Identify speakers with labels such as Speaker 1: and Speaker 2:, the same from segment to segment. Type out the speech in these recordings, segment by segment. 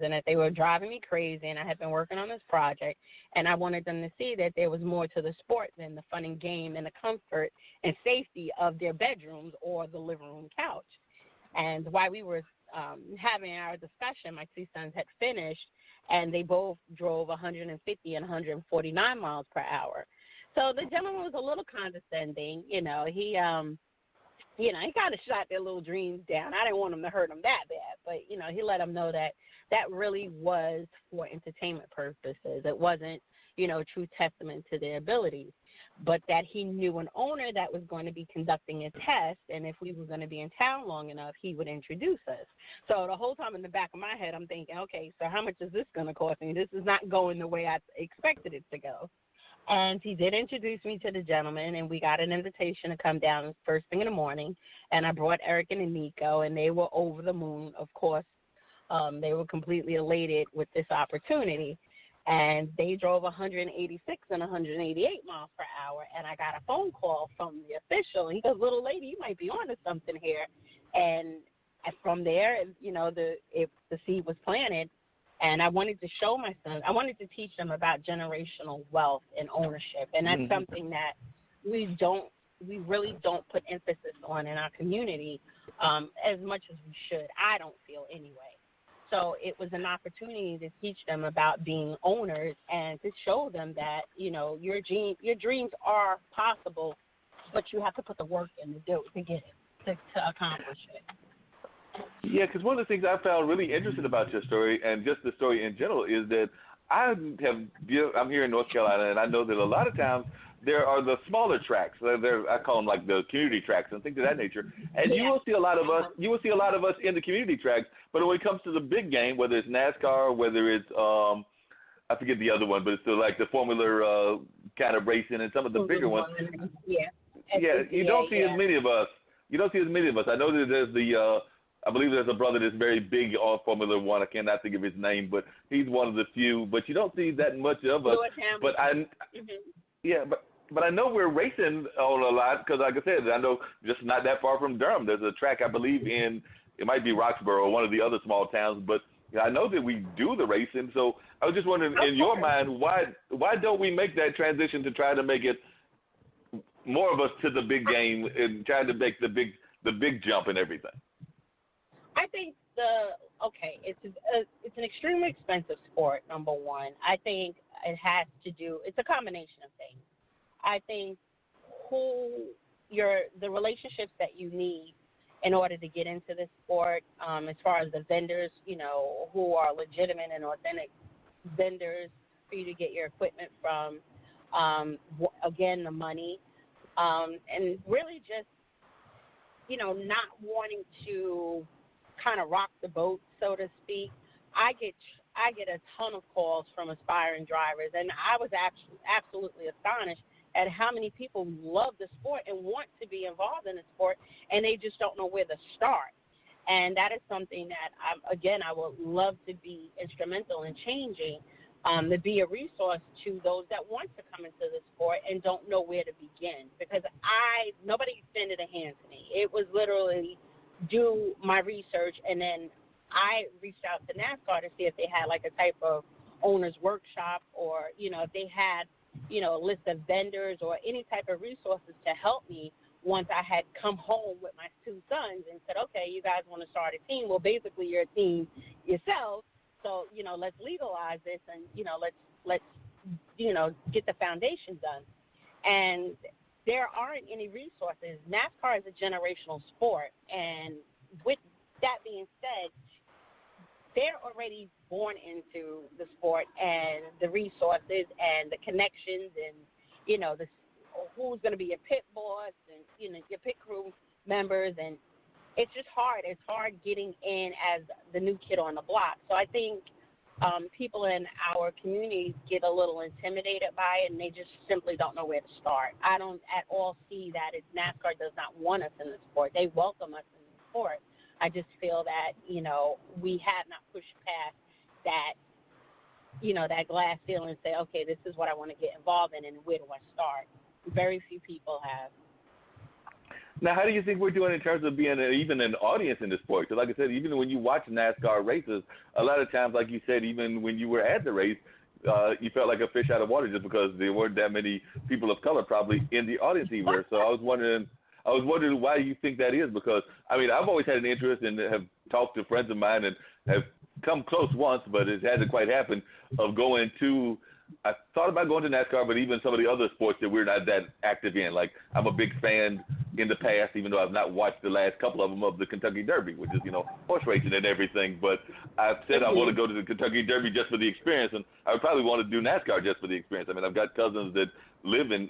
Speaker 1: and that they were driving me crazy, and I had been working on this project, and I wanted them to see that there was more to the sport than the fun and game and the comfort and safety of their bedrooms or the living room couch. And while we were having our discussion, my two sons had finished, and they both drove 150 and 149 miles per hour. So the gentleman was a little condescending. He kind of shot their little dreams down. I didn't want him to hurt them that bad, but, he let them know that that really was for entertainment purposes. It wasn't, a true testament to their abilities, but that he knew an owner that was going to be conducting a test, and if we were going to be in town long enough, he would introduce us. So the whole time in the back of my head, I'm thinking, okay, so how much is this going to cost me? This is not going the way I expected it to go. And he did introduce me to the gentleman, and we got an invitation to come down first thing in the morning. And I brought Eric and Nico, and they were over the moon, of course. They were completely elated with this opportunity. And they drove 186 and 188 miles per hour. And I got a phone call from the official. He goes, "Little lady, you might be onto something here." And from there, the seed was planted. And I wanted to show my sons, I wanted to teach them about generational wealth and ownership. And that's something that we really don't put emphasis on in our community as much as we should. I don't feel anyway. So it was an opportunity to teach them about being owners and to show them that, your dreams are possible, but you have to put the work in to get it, to accomplish it.
Speaker 2: Yeah, because one of the things I found really interesting about your story and just the story in general is that I'm here in North Carolina, and I know that a lot of times there are the smaller tracks. I call them like the community tracks and things of that nature. And you will see a lot of us. You will see a lot of us in the community tracks. But when it comes to the big game, whether it's NASCAR, whether it's I forget the other one, but it's still like the Formula kind of racing and some of the bigger ones. You don't see as many of us. You don't see as many of us. I know that there's I believe there's a brother that's very big on Formula One. I cannot think of his name, but he's one of the few. But you don't see that much of us. But but I know we're racing on a lot because, like I said, I know just not that far from Durham, there's a track I believe in. It might be Roxborough or one of the other small towns, but I know that we do the racing. So I was just wondering, in your mind, why don't we make that transition to try to make it more of us to the big game and trying to make the big jump and everything?
Speaker 1: I think it's an extremely expensive sport, number one. I think it's a combination of things. I think the relationships that you need in order to get into this sport, as far as the vendors, who are legitimate and authentic vendors for you to get your equipment from, again, the money, and really just, not wanting to kind of rock the boat, so to speak. I get a ton of calls from aspiring drivers, and I was absolutely astonished at how many people love the sport and want to be involved in the sport, and they just don't know where to start. And that is something that, I would love to be instrumental in changing, to be a resource to those that want to come into the sport and don't know where to begin. Because nobody extended a hand to me. It was literally do my research, and then I reached out to NASCAR to see if they had like a type of owner's workshop, or, if they had, a list of vendors or any type of resources to help me once I had come home with my two sons and said, okay, you guys want to start a team? Well, basically you're a team yourself. So, let's legalize this and, let's get the foundation done. And there aren't any resources. NASCAR is a generational sport. And with that being said, they're already born into the sport and the resources and the connections and, who's going to be your pit boss and, your pit crew members. And it's just hard. It's hard getting in as the new kid on the block. So I think people in our community get a little intimidated by it, and they just simply don't know where to start. I don't at all see that NASCAR does not want us in the sport. They welcome us in the sport. I just feel that, we have not pushed past that, that glass ceiling and say, okay, this is what I want to get involved in, and where do I start? Very few people have.
Speaker 2: Now, how do you think we're doing in terms of being even an audience in the sport? Because, like I said, even when you watch NASCAR races, a lot of times, like you said, even when you were at the race, you felt like a fish out of water just because there weren't that many people of color probably in the audience either. So I was wondering why you think that is, because, I mean, I've always had an interest and have talked to friends of mine and have come close once, but it hasn't quite happened, of going to – I thought about going to NASCAR, but even some of the other sports that we're not that active in. Like, I'm a big fan in the past, even though I've not watched the last couple of them, of the Kentucky Derby, which is, horse racing and everything. But I've said I want to go to the Kentucky Derby just for the experience, and I would probably want to do NASCAR just for the experience. I mean, I've got cousins that live in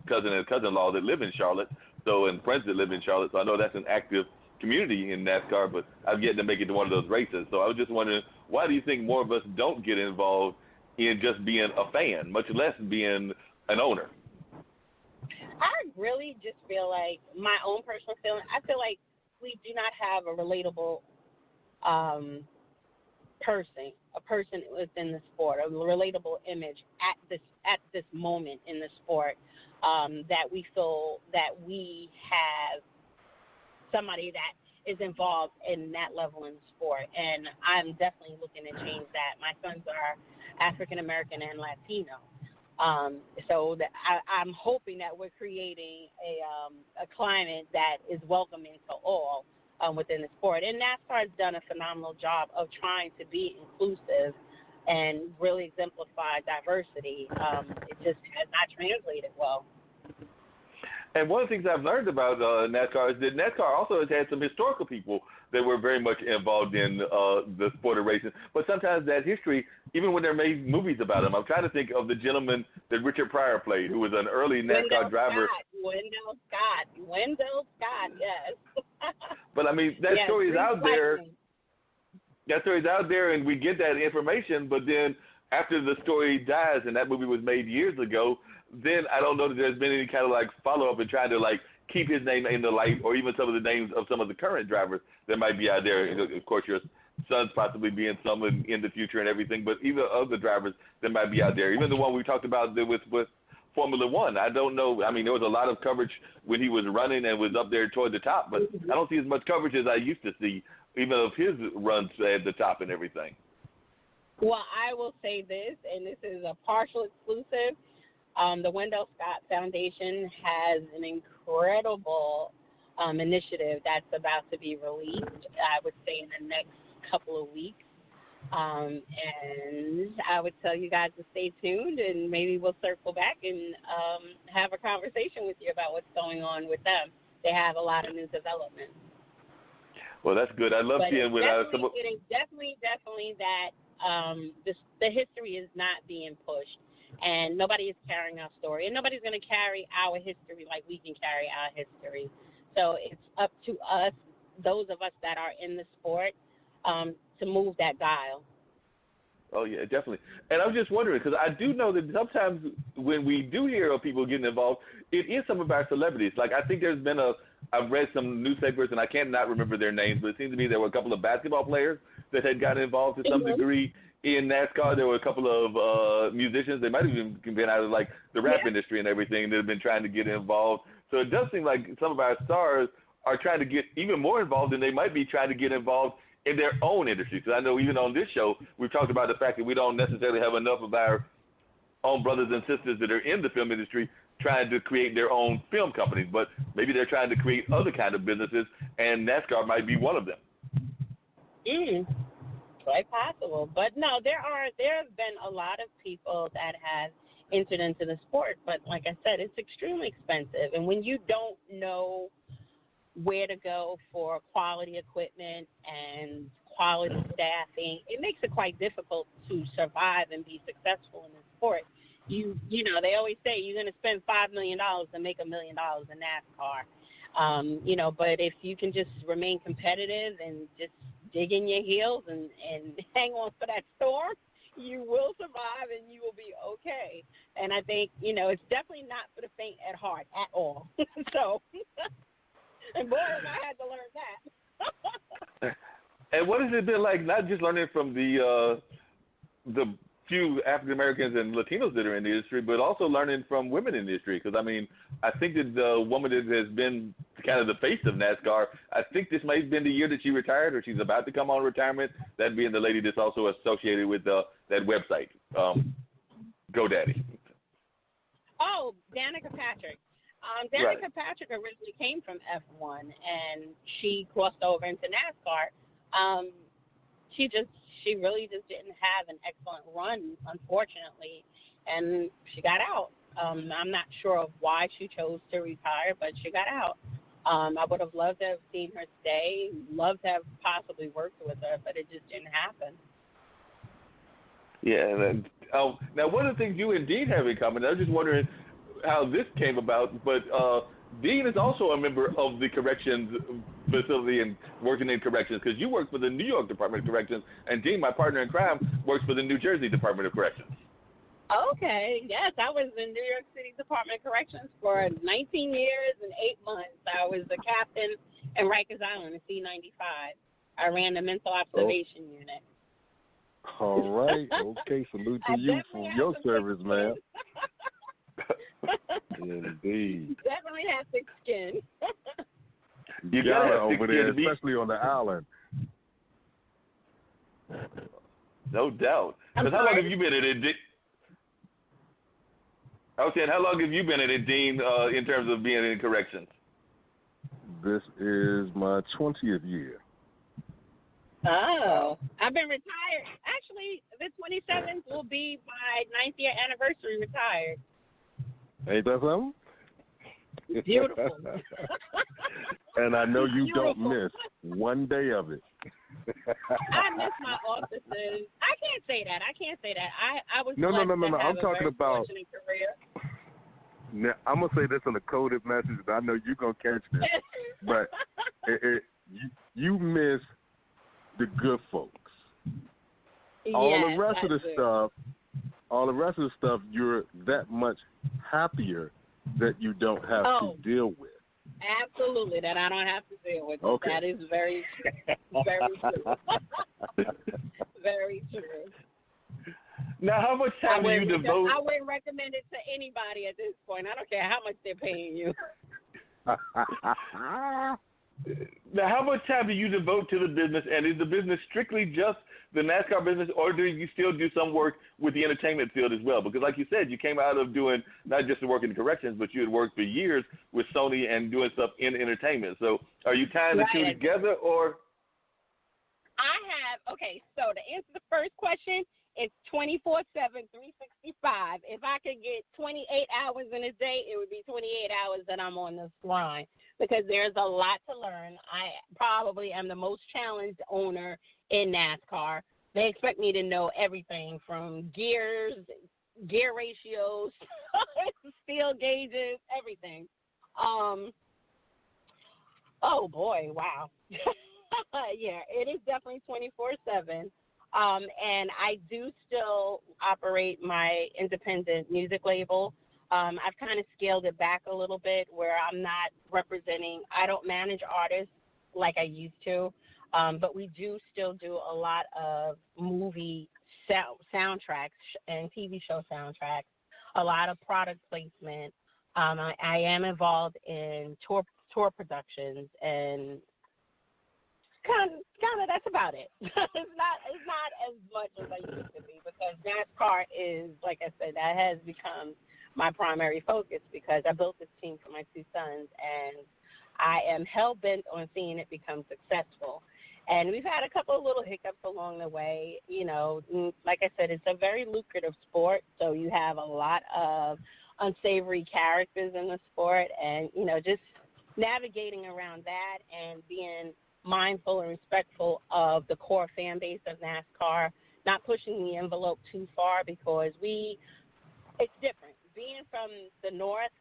Speaker 2: cousin and cousin-in-law that live in Charlotte, and friends that live in Charlotte, so I know that's an active community in NASCAR, but I've yet to make it to one of those races. So I was just wondering, why do you think more of us don't get involved in just being a fan, much less being an owner?
Speaker 1: I really just feel like, my own personal feeling, I feel like we do not have a relatable person within the sport, a relatable image at this moment in the sport, that we feel that we have somebody that is involved in that level in the sport. And I'm definitely looking to change that. My sons are African American and Latino. So I'm hoping that we're creating a climate that is welcoming to all within the sport. And NASCAR has done a phenomenal job of trying to be inclusive and really exemplify diversity. It just has not translated well.
Speaker 2: And one of the things I've learned about NASCAR is that NASCAR also has had some historical people that were very much involved in the sport of racing. But sometimes that history, even when they're made movies about them, I'm trying to think of the gentleman that Richard Pryor played, who was an early NASCAR driver.
Speaker 1: Wendell Scott, yes.
Speaker 2: But, I mean, that story is out there. That story's out there, and we get that information, but then after the story dies, and that movie was made years ago, then I don't know that there's been any kind of like follow-up and trying to like keep his name in the light, or even some of the names of some of the current drivers that might be out there. Of course, your son's possibly being someone in the future and everything, but even other drivers that might be out there. Even the one we talked about with Formula One. I don't know. I mean, there was a lot of coverage when he was running and was up there toward the top, but I don't see as much coverage as I used to see, even of his runs at the top and everything.
Speaker 1: Well, I will say this, and this is a partial exclusive. The Wendell Scott Foundation has an incredible initiative that's about to be released, I would say, in the next couple of weeks. And I would tell you guys to stay tuned, and maybe we'll circle back and have a conversation with you about what's going on with them. They have a lot of new developments.
Speaker 2: Well, that's good. I love seeing when
Speaker 1: it is definitely that the history is not being pushed. And nobody is carrying our story. And nobody's going to carry our history like we can carry our history. So it's up to us, those of us that are in the sport, to move that dial.
Speaker 2: Oh, yeah, definitely. And I'm just wondering, because I do know that sometimes when we do hear of people getting involved, it is some of our celebrities. Like, I think there's been I've read some newspapers, and I cannot remember their names, but it seems to me there were a couple of basketball players that had gotten involved to some degree in NASCAR. There were a couple of musicians. They might have even been out of like the rap industry and everything that have been trying to get involved. So it does seem like some of our stars are trying to get even more involved than they might be trying to get involved in their own industry. Because I know even on this show, we've talked about the fact that we don't necessarily have enough of our own brothers and sisters that are in the film industry trying to create their own film companies. But maybe they're trying to create other kind of businesses, and NASCAR might be one of them.
Speaker 1: Quite possible. But no, there have been a lot of people that have entered into the sport, but like I said, it's extremely expensive. And when you don't know where to go for quality equipment and quality staffing, it makes it quite difficult to survive and be successful in the sport. You know, they always say you're going to spend $5 million to make $1 million in NASCAR. But if you can just remain competitive and just dig in your heels and hang on for that storm, you will survive and you will be okay. And I think, it's definitely not for the faint at heart at all. So, and boy, I had to learn that.
Speaker 2: And what has it been like, not just learning from the few African Americans and Latinos that are in the industry, but also learning from women in the industry? Because, I mean, I think that the woman that has been kind of the face of NASCAR. I think this might have been the year that she retired, or she's about to come on retirement. That being the lady that's also associated with that website, GoDaddy.
Speaker 1: Oh, Danica Patrick. Danica Patrick originally came from F1, and she crossed over into NASCAR. She really just didn't have an excellent run, unfortunately, and she got out. I'm not sure of why she chose to retire, but she got out. I would have loved to have seen her stay, loved to have possibly worked with her, but it just didn't happen.
Speaker 2: Yeah. Now, one of the things you and Dean have in common, I was just wondering how this came about, but Dean is also a member of the corrections facility and working in corrections, because you work for the New York Department of Corrections, and Dean, my partner in crime, works for the New Jersey Department of Corrections.
Speaker 1: Okay, yes, I was in New York City Department of Corrections for 19 years and 8 months. I was the captain in Rikers Island, the C-95. I ran the mental observation unit.
Speaker 3: All right, okay, salute to you for your service, man. Indeed.
Speaker 1: Definitely have thick skin.
Speaker 3: You got it over there, especially on the island.
Speaker 2: No doubt. Because how long have you been at it, Dean? I was saying, how long have you been at it, Dean, in terms of being in corrections?
Speaker 3: This is my 20th year.
Speaker 1: Oh, I've been retired. Actually, the 27th will be my 9th year anniversary retired.
Speaker 3: Ain't that something?
Speaker 1: Beautiful.
Speaker 3: And I know you don't miss one day of it.
Speaker 1: I miss my offices. I can't say that. I was
Speaker 3: No. I'm talking about.
Speaker 1: Career.
Speaker 3: Now, I'm gonna say this in a coded message, but I know you're gonna catch this. But you miss the good folks. All the rest of the stuff, you're that much happier that you don't have to deal with.
Speaker 1: Absolutely, that I don't have to deal with.
Speaker 3: Okay.
Speaker 1: That is very true. Very true. Very true.
Speaker 2: Now, how much time do you devote?
Speaker 1: I wouldn't recommend it to anybody at this point. I don't care how much they're paying you.
Speaker 2: Now, how much time do you devote to the business, and is the business strictly just the NASCAR business, or do you still do some work with the entertainment field as well? Because like you said, you came out of doing not just the work in corrections, but you had worked for years with Sony and doing stuff in entertainment. So are you tying the two together, or?
Speaker 1: Okay, so to answer the first question, it's 24/7, 365. If I could get 28 hours in a day, it would be 28 hours that I'm on this grind, because there's a lot to learn. I probably am the most challenged owner in NASCAR. They expect me to know everything from gears, gear ratios, steel gauges, everything. Oh, boy, wow. Yeah, it is definitely 24/7. And I do still operate my independent music label. I've kind of scaled it back a little bit, where I'm not I don't manage artists like I used to, but we do still do a lot of movie soundtracks and TV show soundtracks, a lot of product placement. I am involved in tour productions, and kind of that's about it. It's not as much as I used to be, because NASCAR is, like I said, that has become my primary focus, because I built this team for my two sons, and I am hell-bent on seeing it become successful. And we've had a couple of little hiccups along the way. You know, like I said, it's a very lucrative sport, so you have a lot of unsavory characters in the sport, and, you know, just navigating around that and being mindful and respectful of the core fan base of NASCAR, not pushing the envelope too far, because it's different. Being from the North,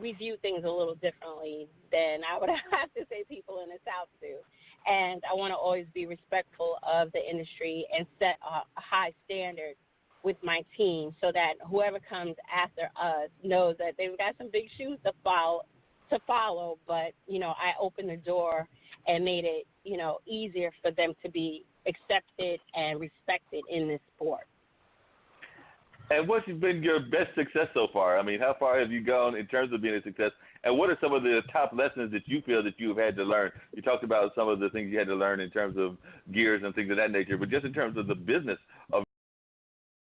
Speaker 1: we view things a little differently than I would have to say people in the South do. And I want to always be respectful of the industry and set a high standard with my team, so that whoever comes after us knows that they've got some big shoes to follow, but, you know, I opened the door and made it, you know, easier for them to be accepted and respected in this sport.
Speaker 2: And what's been your best success so far? I mean, how far have you gone in terms of being a success? And what are some of the top lessons that you feel that you've had to learn? You talked about some of the things you had to learn in terms of gears and things of that nature, but just in terms of the business of